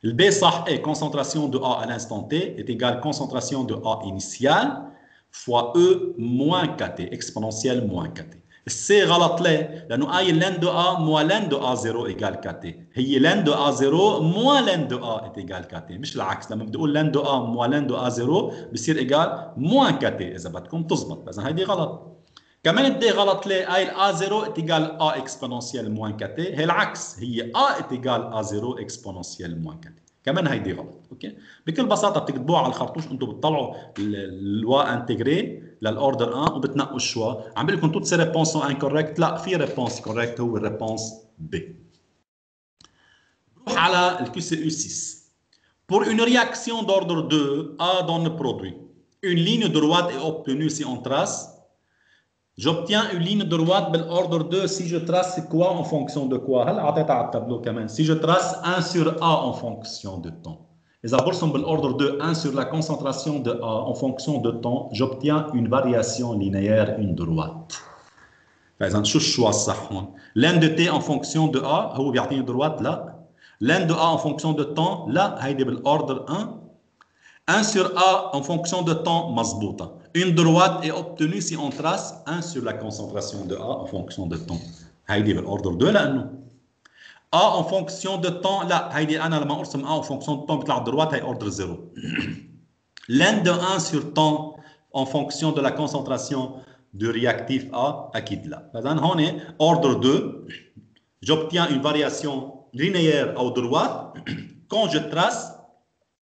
الب صح est concentration de A à l'instant T est égale concentration de A initiale fois E moins KT exponentielle moins KT. السي غلط ليه؟ لأنه أي لن دو A moins لن دو A0 égale KT. هي لن دو A0 moins لن دو A est égale KT، مش العكس. لما بدي أقول لن دو A moins لن دو A0 بصير égal moins KT إذا بدكم تزبط. إذا هيدي غلط. كمان الدي غلط ليه؟ اي A0 est égal A exponentielle moins KT. هي العكس، هي A est égal A0 exponentielle moins KT. كمان هيدي غلط. اوكي، بكل بساطه بتكتبوها على الخرطوش، انتم بتطلعوا الوا انتجري للاوردر 1 وبتنقوا الشوا. عم بقول لكم توت سي ريبونس سون انكوريكت، لا في ريبونس كوريكت هو الريبونس بي. بروح على الكيو سي يو 6. Pour une réaction d'ordre 2 A donne produit. Une ligne droite est obtenue si on trace. J'obtiens une ligne droite بالordre 2 si je trace quoi en fonction de quoi. هلا عطيتها على التابلو كمان. Si je trace 1 sur A en fonction de temps. إذا برسم بالordre 2 1 sur la concentration de A en fonction de temps, j'obtiens une variation linéaire une droite. فإذا شو الشوا الصح هون؟ لن de T en fonction de A هو بيعطيني droite؟ لا. لن de A en fonction de temps؟ لا، هيدي بالordre 1. 1 sur A en fonction de temps مضبوطة. Une droite est obtenue si on trace 1 sur la concentration de A en fonction de temps. هيدي بالordre 2 لأنه A en fonction de temps لا، هيدي أنا لما أرسم A en fonction de temps بيطلع droite هي ordre 0. L'un de 1 sur temps en fonction de la concentration de réactif A أكيد لا. فإذا هون ordre 2 j'obtiens une variation linéaire à droite quand je trace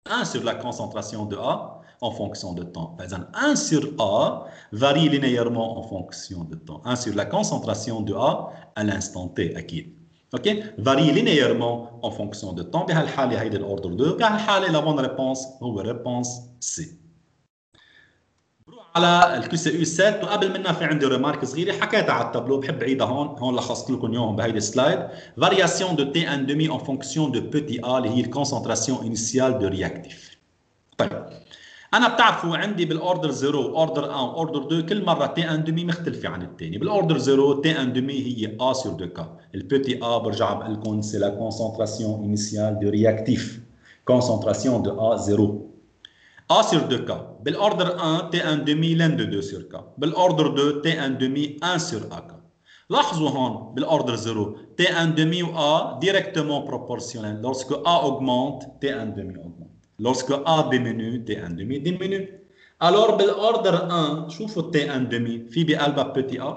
1 sur la concentration de A en fonction de temps. Par exemple, 1 sur A varie linéairement en fonction de temps. 1 sur la concentration de A à l'instant T, أكيد. OK? Varie linéairement en fonction de temps. بهالحالة هيدي الأوردر 2. بهالحالة la bonne réponse هو réponse C. بروح على الكيو سي يو 7 وقبل منها في عندي ريمارك صغيره حكيتها على التابلو بحب اعيدها هون لخصت لكم اياهم بهيدي السلايد. فارياسيون دو تي ان دومي ان فونكسيون دو بوتي ا اللي هي الكونسنتراسيون انيسيال دو رياكتيف. طيب انا بتعرفوا عندي بالاوردر 0 اوردر 1 اوردر 2 كل مره تي ان دومي مختلفه عن الثاني. بالاوردر 0 تي ان دومي هي ا سور 2 كا. البوتي ا برجع بقول لكم سي لا كونسنتراسيون انيسيال دو رياكتيف. كونسنتراسيون دو ا 0. A sur 2K. بالordre 1, T1 demi, l'un de 2 sur K. بالordre 2, T1 demi, 1 sur AK. لاحظوا هون بالordre 0, T1 demi ou A directement proportionnel. Lorsque A augmente, T1 demi augmente. Lorsque A diminue, T1 demi diminue. Alors بالordre 1, شوفوا T1 demi, في بقلبها petit A.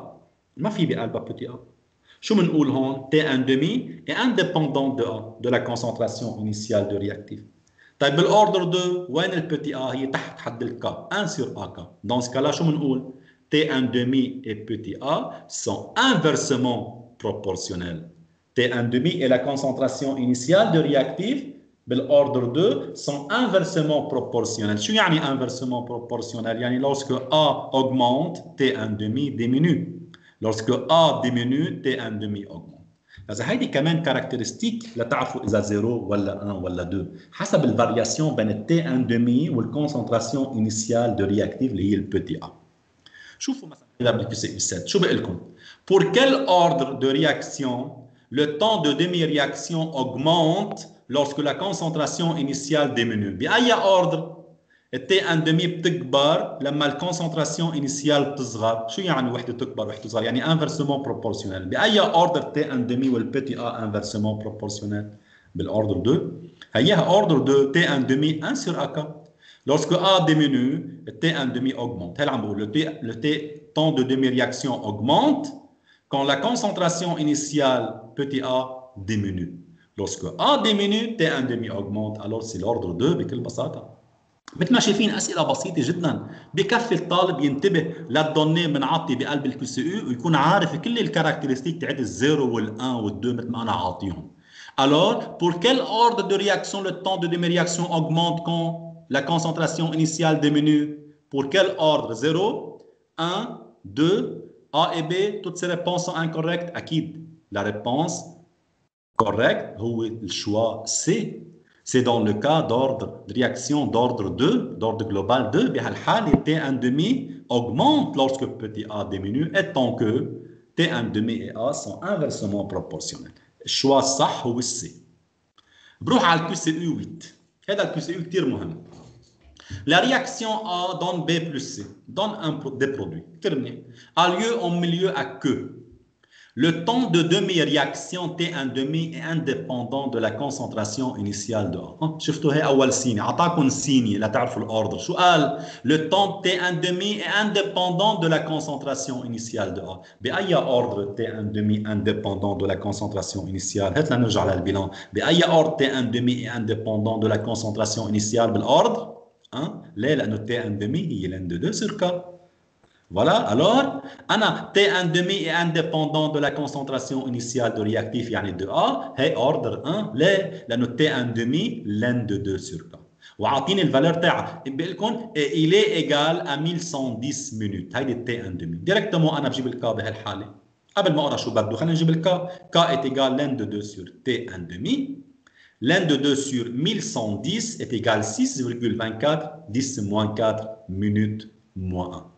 ما في بقلبها petit A. شو بنقول هون؟ T1 demi est indépendant de A, de la concentration initiale de réactif. طيب بالاوردر 2 وين البوتي ا؟ هي تحت حد الكا 1 sur AK. Dans ce cas-là شو بنقول؟ T1 demi et petit a sont inversement proportionnels. T1 demi et la concentration initiale de réactif بالاوردر 2 sont inversement proportionnels. شو يعني inversement proportionnel؟ يعني lorsque A augmente T1 demi diminue. Lorsque A diminue T1 demi augmente. إذا هيدي كمان كاركترستيك لتعرفوا إذا 0 ولا 1 ولا 2 حسب الفارياسيون بين التي ان دومي والكونسنتراسيون انيسيال دو رياكتيف اللي هي البوتي ا. شوفوا مثلا هذا بالكيو سي 7 شو بقول لكم؟ Pour quel ordre de réaction le temps de demi-réaction augmente lorsque la concentration initiale diminue؟ بأي ordre التي ان دومي بتكبر لما الكونسنتراسيون انيسيال بتصغر؟ شو يعني وحده تكبر وحده تصغر؟ يعني انفرسمون بروبورسيونيل. باي اوردر تي ان دومي والبيتي ا انفرسمون بروبورسيونيل؟ بالاوردر 2. هيها اوردر 2 تي ان دومي 1 sur AK. Lorsque A diminue, T1 demi augmente. هلا عم بقول le T temps de demi-réaction augmente quand la concentration initiale petit a diminue. Lorsque A diminue, T1 demi augmente. Alors c'est l'ordre 2 بكل بساطة. مثل ما شايفين أسئلة بسيطة جدا. بكفي الطالب ينتبه للدوني بنعطي بقلب الكيو سي يو ويكون عارف كل الكاركترستيك تاعت الزيرو والان والدو مثل ما أنا عاطيهم. Alors, pour quel ordre de réaction le temps de demi-réaction augmente quand la concentration initiale diminue? Pour quel ordre? 0, 1, 2, A et B, toutes ces réponses sont incorrectes. أكيد la réponse correcte هو الشوا C. C'est dans le cas d'ordre de réaction d'ordre 2, d'ordre global 2. بهالحالة T1 demi augmente lorsque petit a diminue, et tant que T1 demi et A sont inversement proportionnels. الشوا الصح هو السي. بروح على الكيو سي يو 8. هذا الكيو سي يو كثير مهم. La réaction A donne B plus C, donne des produits. A lieu en milieu à que le temps de demi-réaction T1 demi est indépendant de la concentration initiale de A. شفتوا هي أول سيني، أعطاكم سيني لا تعرفوا الأوردر. شو قال؟ Le temps T1 demi est indépendant de la concentration initiale de A. بأي ordre T1 demi indépendant de la concentration initiale؟ هات لنرجع للبيلان. بأي ordre T1 demi est indépendant de la concentration initiale بالordre؟ ليه؟ لأنه T1 demi هي l'N de 2 sur K. Voilà, alors, T1 demi est indépendant de la concentration initiale de réactif, يعني de A, هي ordre 1, ليه؟ لأنه T1 demi, l'N de 2 sur K. وعاطيني الفالور تاعها، بقول لكم il est égal à 1110 minutes، هيدي T1 demi. ديريكتومون أنا بجيب الكا بهالحالة. قبل ما أقرأ شو بده، خلينا نجيب الكا. K est égal l'N de 2 sur T1 demi. L'N de 2 sur 1110 est égal 6,24, 10 moins 4 minutes moins 1.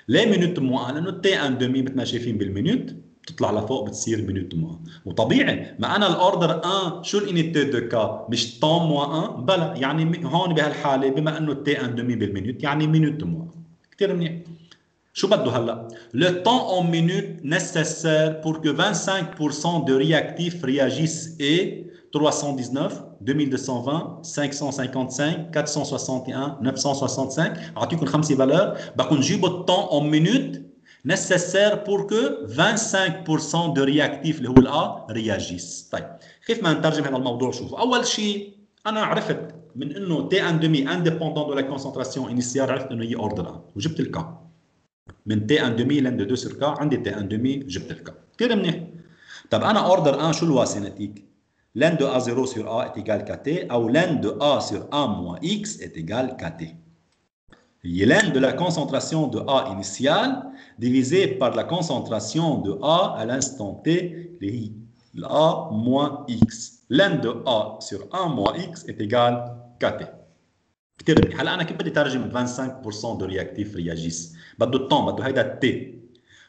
ليه minute moins 1؟ لأنه T1 demi مثل ما شايفين بالمينوت بتطلع لفوق بتصير minute moins 1. وطبيعي ما أنا الأوردر 1 شو الانيتي دو كا؟ مش temps moins 1؟ بلا يعني هون بهالحالة بما أنه T1 demi بالمينوت يعني minute moins 1. كثير منيح. شو بده هلا؟ Le temps en minutes nécessaire pour que 25% de réactifs réagissent est 319, 2220, 555, 461, 965. أعطيكم 5 valeurs. بكون نجيب الطون en minutes nécessaire pour que 25% de réactifs اللي هو الA réagissent. طيب كيف ما نترجم هذا الموضوع؟ شوفوا أول شيء أنا عرفت من إنه T1 demi indépendant de la concentration initiale عرفت إنه هي ordre 1 وجبت الكا. من T1 demi l'N de 2 sur K عندي T1 demi جبت الكا. كثير منيح. طب أنا ordre 1 شو الوا cinétique؟ L'N de A0 sur A est égal à T, ou l'N de A sur A moins X est égal à T. L'N de la concentration de A initiale divisé par la concentration de A à l'instant T, A moins X. L'N de A sur A moins X est égal à T. كتير منيح. هلا أنا كيف بدي ترجم 25% de réactifs réagissent؟ بده الطن، بده هيدا T.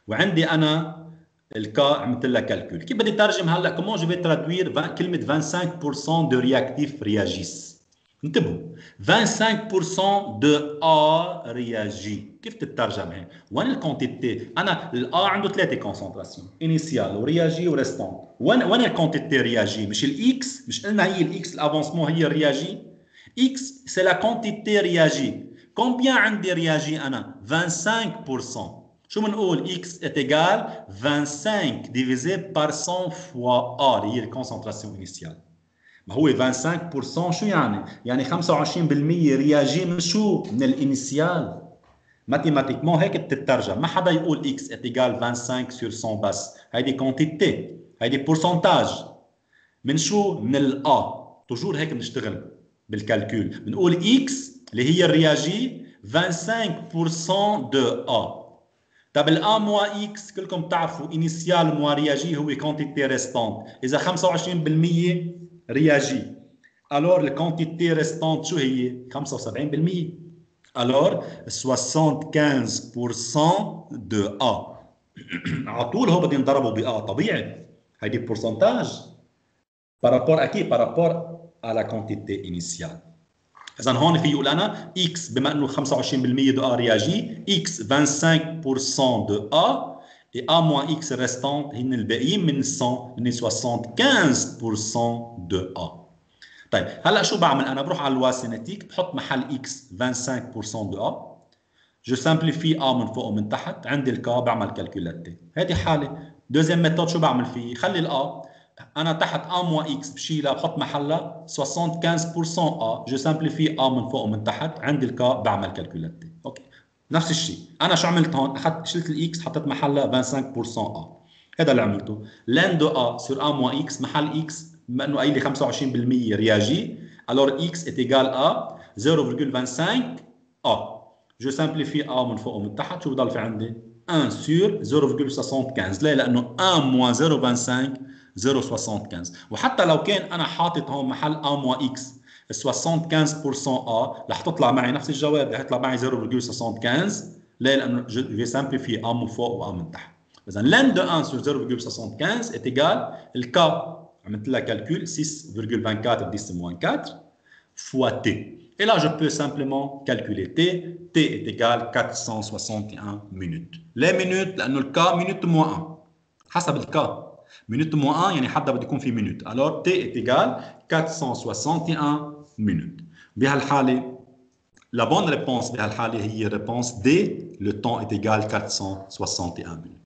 وعندي أنا الكا عملت لها كالكول. كيف بدي ترجم هلا؟ كومون جو في ترادوير كلمه 25% دو رياكتيف رياجيس. انتبهوا 25% دو A رياجي. كيف تترجم هي؟ وين الكونتيتي؟ انا الA عنده 3 كونسنتراسيون انيسيال ورياجي وريستونت. وين الكونتيتي رياجي؟ مش الاكس؟ مش قلنا هي الاكس الافونسمون هي الرياجي؟ اكس سي لا كونتيتي رياجي. كومبيان عندي رياجي انا؟ 25%. شو بنقول x est égal 25 divisé par 100 fois A اللي هي الكونسنتراسيون انيسيال. ما هو 25% شو يعني؟ يعني 25% رياجي من شو؟ من الانيسيال. ماتيماتيكمون هيك بتترجم، ما حدا يقول x est égal 25 sur 100 بس، هيدي كونتيتي، هيدي بورسنتاج. من شو؟ من الA. توجور هيك بنشتغل بالكالكول، بنقول x اللي هي الرياجي 25% de A. طب الA moins X كلكم بتعرفوا initial moins رياجي هو quantité restante. إذا 25% رياجي alors la quantité restante شو هي؟ 75%. alors 75% de A. على طول هو بدي نضربه ب A طبيعي. هيدي pourcentage par rapport à qui؟ par rapport à la quantité initiale. إذا هون في يقول أنا X بما إنه 25% de A رياجي X 25% de A et A moins X restant هن الباقيين من 100 هن 75% de A. طيب هلا شو بعمل أنا؟ بروح على الوا سينيتيك بحط محل X 25% de A جو سامبليفي A من فوق ومن تحت، عندي الكا بعمل كالكولات تي. هذه حالة. دوزيام ميثود شو بعمل فيه؟ خلي الA أنا تحت A موان X بشيلها بحط محلها 75% A، جو سامبليفي A من فوق ومن تحت، عندي الكا بعمل كالكولات تي. أوكي. نفس الشيء، أنا شو عملت هون؟ أخذت شلت الإكس حطيت محلها 25% A. هذا اللي عملته. لان دو A sur A moins X محل X بما إنه قايل لي 25% رياجي، alors X est égal à 0,25 A. Je simplifie A من فوق ومن تحت، شو بضل في عندي؟ 1 sur 0,75. ليه؟ لأنه 1 moins 0,25 0,75. وحتى لو كان أنا حاطط هون محل A moins X 75% A، رح تطلع معي نفس الجواب، رح يطلع معي 0,75. ليه؟ لأنه je vais simplifier A من فوق و A من تحت. إذا ln de 1 sur 0,75 est égal الكا عملت لها calcul 6,24 10 moins 4 fois t. Et là, je peux simplement calculer t. T est égal 461 minutes. Les minutes, لأنه الكا minute moins 1. حسب الكا. minute moins 1 يعني حدا بده يكون في minute. Alors t est égal 461 minutes. بهالحالة la bonne réponse بهالحالة هي réponse D. Le temps est égal 461 minutes.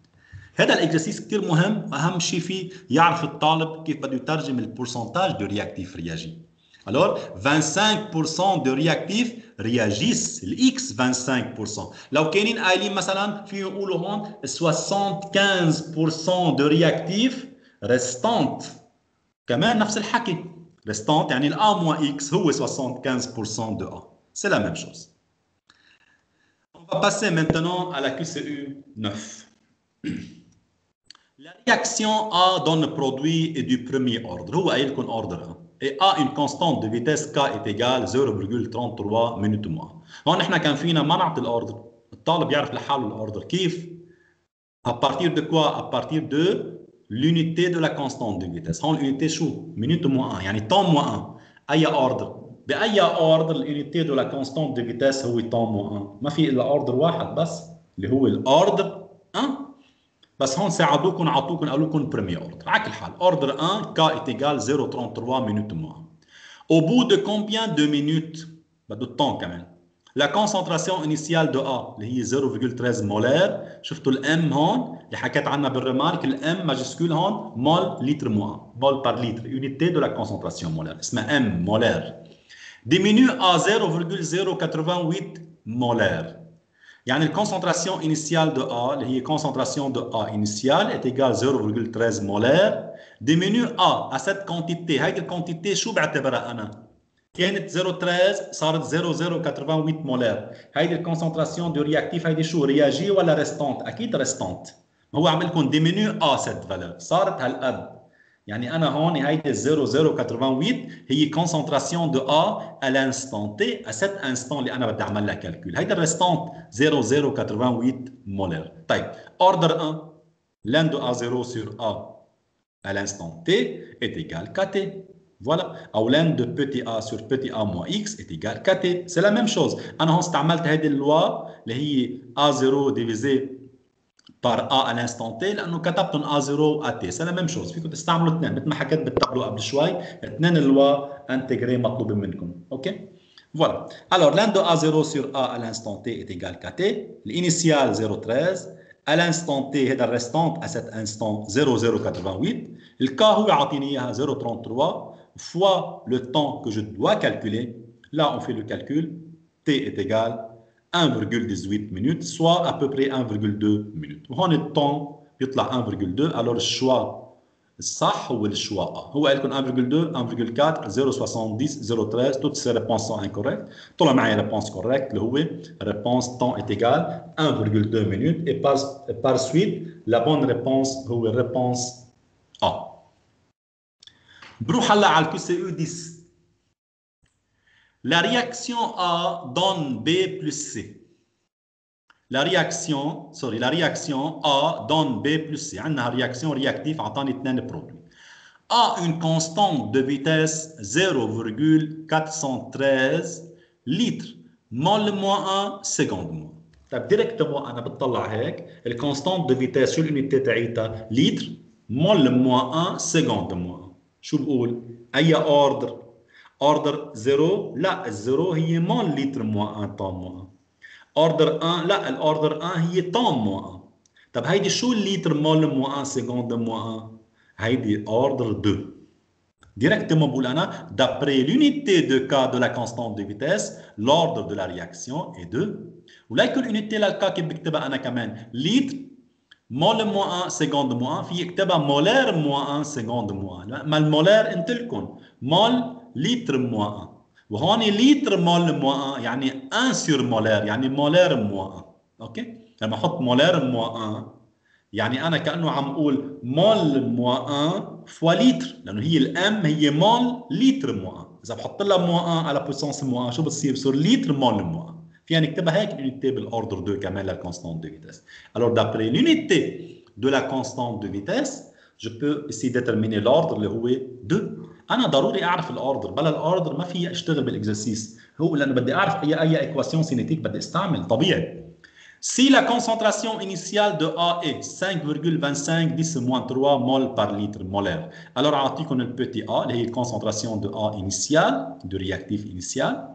هذا الاكزرسيس كثير مهم، واهم شيء فيه يعرف الطالب كيف بده يترجم البورسنتاج دو رياكتيف رياجي. Alors 25% de réactifs réagissent الإكس 25%. لو كانين قايلين مثلا فيهم يقولوا هون 75% de réactifs restantes، كمان نفس الحكي. restant يعني الA moins X هو 75% de A. C'est la même chose. On va passer maintenant à la QCU 9. La réaction A donne produit et du premier ordre. هو قايل لكم ordre 1. Et A une constante de vitesse K est égale 0,33 minutes moins. هون احنا كان فينا ما نعطي الاوردر، الطالب يعرف لحاله الاوردر. كيف؟ à partir de quoi؟ à partir de l'unité de la constante de vitesse. هون الunité شو؟ minute moins 1 يعني temps moins 1. اي اوردر؟ باي اوردر الunité de la constante de vitesse هو temps moins 1. ما في الا اوردر واحد بس اللي هو الاوردر 1. بس هون ساعدوكم عطوكم قالوا لكم بريمير اوردر. على كل حال اوردر 1 K est égal 0,33 minutes moins. Au bout de combien de minutes بده الطون كمان la concentration initiale de A اللي هي 0,13 مولار. شفتوا الام هون اللي حكيت عنها بالريمارك، الام ماجسكول هون مول لتر موان، مول بار لتر، unité de la concentration مولار اسمها ام مولار. diminue à 0,088 مولار. يعني الكونسنتراسيون initiale de A اللي هي concentration de A initiale est égale 0,13 مولار. diminue A à cette quantité. هيدي الكونتيتي شو بعتبرها أنا؟ كانت 0,13 صارت 0,088 مولار. هيدي الكونسنتراسيون دو رياكتيف هيدي شو؟ رياجي ولا ريستونت؟ أكيد ريستونت. هو عم لكم diminue A cette valeur صارت هالقد. يعني أنا هون هيدي 0,088 هي concentration de A à l'instant T à cet instant اللي أنا بدي أعمل لها كالكول. هيدا الريستونت 0,088 مولار. طيب اوردر 1 ln de A0 sur A à l'instant T est égal KT. Voilà. Ou ln de petit a sur petit a moins X est égal KT. C'est la même chose. أنا هون استعملت هيدي اللوا اللي هي A0 divisé par A à l'instant T لأنه كتبتهم A0 à T. C'est la même chose. فيكم تستعملوا اثنين مثل ما حكيت بالتابلو قبل شوي، اثنين اللوا انتجري مطلوب منكم. اوكي؟ Voilà. Alors ln de A0 sur A à l'instant T est égal KT. L'initial 0,13. À l'instant T هذا الريستونت à cet instant 0,088. Le cas هو يعطيني اياها 0,33 fois le temps que je dois calculer. Là on fait le calcul. T est égal 1,18 minutes, soit à peu près 1,2 minutes. وهون الطون بيطلع 1,2. alors الشوا الصح هو الشوا A. هو قال لكم 1,2 1,4 0,70 0,13 toutes ces réponses sont incorrectes. طلع معي réponse correcte اللي هو réponse temps est égal 1,2 minutes. et par suite la bonne réponse هو réponse A. بروح هلا على الكي سي او 10. La réaction A donne B plus C. La réaction A donne B plus C. عندنا réaction réactif عطاني اثنين برودوي. A une constante de vitesse 0,413 litres mol moins 1 seconde moins. طيب ديريكتومون انا بتطلع هيك الكونستانت دو فيتيس شو اليونيتي تاعيتها؟ لتر مول moins 1 seconde moins. شو بقول؟ اي اوردر؟ اوردر 0؟ لا الزيرو هي مول لتر moins 1 طن moins 1. اوردر 1 لا الاوردر 1 هي طن موان 1. طب هيدي شو الليتر مول موان 1 سكوند موان 1؟ هيدي اوردر 2. Directement بقول انا d'après l'unité de cas de la constante de vitesse l'ordre de la réaction est 2. ولكن الunité للكا كيف بكتبها انا كمان لتر مول موان 1 سكوند موان 1 في اكتبها مولار موان 1 سكوند موان 1. ما المولار انت لكم مول لتر موان 1 وهون لتر مول موان 1 يعني 1 سور مولار يعني مولار موان 1. اوكي لما احط مولار موان 1 يعني انا كانه عم اقول مول موان 1 فوا لتر لانه هي الام هي مول لتر موان 1. اذا بحط لها موان 1 على بويسونس موان 1 شو بتصير؟ بصير لتر مول موان 1. فينا نكتبها هيك الunité بالاوردر 2 كمان للكونستانت دو فيتيس. Alors d'après l'unité de la constante de vitesse je peux ici déterminer l'ordre اللي هو 2. انا ضروري اعرف الاوردر بلا الاوردر ما في اشتغل بالاكزرسيس هو لانه بدي اعرف اي ايكواسيون سينيتيك بدي استعمل طبيعي. Si la concentration initiale de A est 5,25 10-3 mol par litre molaire, alors أعطيكم le petit a, اللي هي concentration de A initiale, de réactif initial,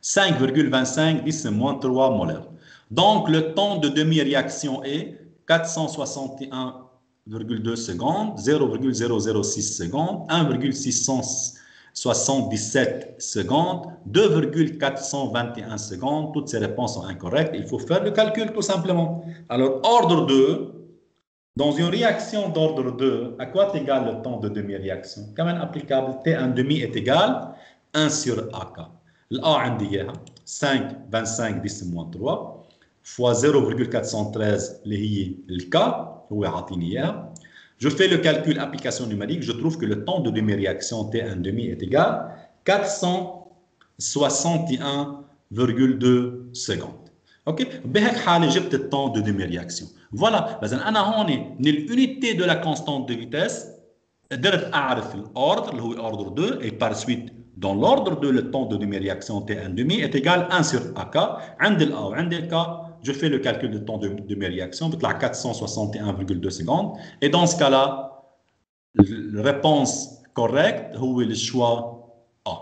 5,25 10-3 molaire. Donc le temps de demi-réaction est 461,2 secondes, 0,006 secondes, 1,677 secondes, 2,421 secondes. Toutes ces réponses sont incorrectes. Il faut faire le calcul tout simplement. Alors, ordre 2, dans une réaction d'ordre 2, à quoi est égal le temps de demi-réaction? Quand même applicable, T1 demi est égal 1 sur AK. l'A عندي إياها 5,25 10-3 fois 0,413 اللي هي الK هو عاطيني إياها. Je fais le calcul application numérique, je trouve que le temps de demi-réaction T1 demi est égal à 461,2 secondes. OK? بهيك حالة جبت le temps de demi-réaction. Voilà, إذا أنا هون من l'unité de la constante de vitesse قدرت أعرف الordre اللي هو ordre 2 et par suite dans l'ordre 2 le temps de demi-réaction T1 demi est égal à 1 sur AK. عند الA وعند الK je fais le calcul du temps de demi-réaction, بيطلع 461,2 secondes. Et dans ce cas-là, la réponse correcte هو le choix A.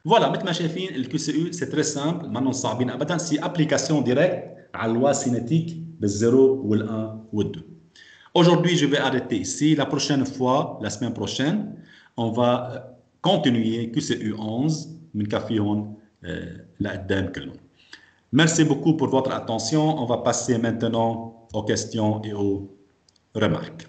Voilà, مثل ما شايفين ال QCU c'est très simple, ما صعبين ابدا, c'est application directe على loi cinétique بالزيرو وال1 وال2. Aujourd'hui, je vais arrêter ici. La prochaine fois, la semaine prochaine, on va continuer QCU 11 من كافيهم لقدام كلهم. Merci beaucoup pour votre attention. On va passer maintenant aux questions et aux remarques.